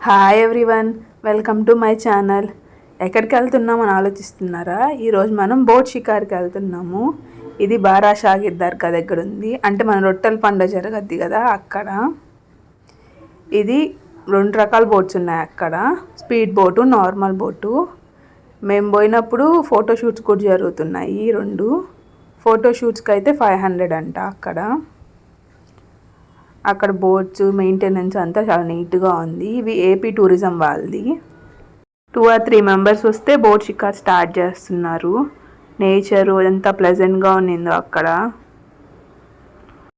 Hi everyone, welcome to my channel. ఎక్కడికి వెళ్తున్నామని ఆలోచిస్తున్నారా? ఈరోజు మనం బోట్ షికార్కి వెళ్తున్నాము. ఇది బారా షాహిద్ దర్గా దగ్గర ఉంది, అంటే మన రొట్టెల పండుగ జరగద్ది కదా అక్కడ. ఇది 2 రకాల బోట్స్ ఉన్నాయి అక్కడ, స్పీడ్ బోటు, నార్మల్ బోటు. మేము పోయినప్పుడు ఫోటోషూట్స్ కూడా జరుగుతున్నాయి 2. ఫోటోషూట్స్కి అయితే 500 అంట అక్కడ బోట్స్ మెయింటెనెన్స్ అంతా చాలా నీట్గా ఉంది. ఇవి ఏపీ టూరిజం వాళ్ళది. 2 or 3 మెంబర్స్ వస్తే బోట్ షికార్ స్టార్ట్ చేస్తున్నారు. నేచరు ఎంత ప్లెజెంట్గా ఉన్నిందో అక్కడ.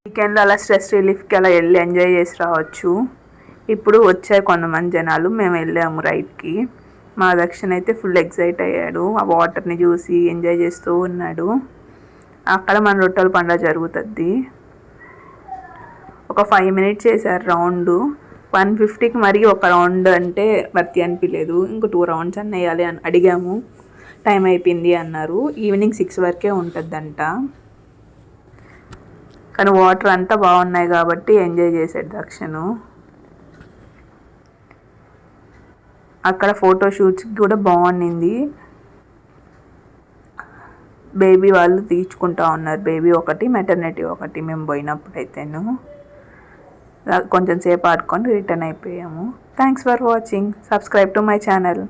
వీకెండ్లో అలా స్ట్రెస్ రిలీఫ్కి అలా వెళ్ళి ఎంజాయ్ చేసి రావచ్చు. ఇప్పుడు వచ్చారు కొంతమంది జనాలు, మేము వెళ్ళాము రైడ్కి. మా దక్షిణ అయితే ఫుల్ ఎక్సైట్ అయ్యాడు, ఆ వాటర్ని చూసి ఎంజాయ్ చేస్తూ ఉన్నాడు. అక్కడ మన రొట్టెల పండుగ జరుగుతుంది. ఒక 5 minutes చేశారు రౌండ్. 150కి మరీ ఒక రౌండ్ అంటే వర్తి అనిపించలేదు. ఇంకో 2 rounds అన్న వేయాలి అని అడిగాము. టైం అయిపోయింది అన్నారు. ఈవినింగ్ 6 వరకే ఉంటుందంట. కానీ వాటర్ అంతా బాగున్నాయి కాబట్టి ఎంజాయ్ చేసాడు దక్షను. అక్కడ ఫోటోషూట్స్కి కూడా బాగుండింది. బేబీ వాళ్ళు తీర్చుకుంటా ఉన్నారు, బేబీ ఒకటి, మెటర్నిటీ ఒకటి. మేము పోయినప్పుడు అయితేను కొంచెం సేపు ఆడుకొని రిటర్న్ అయిపోయాము. Thanks for watching. Subscribe to my channel.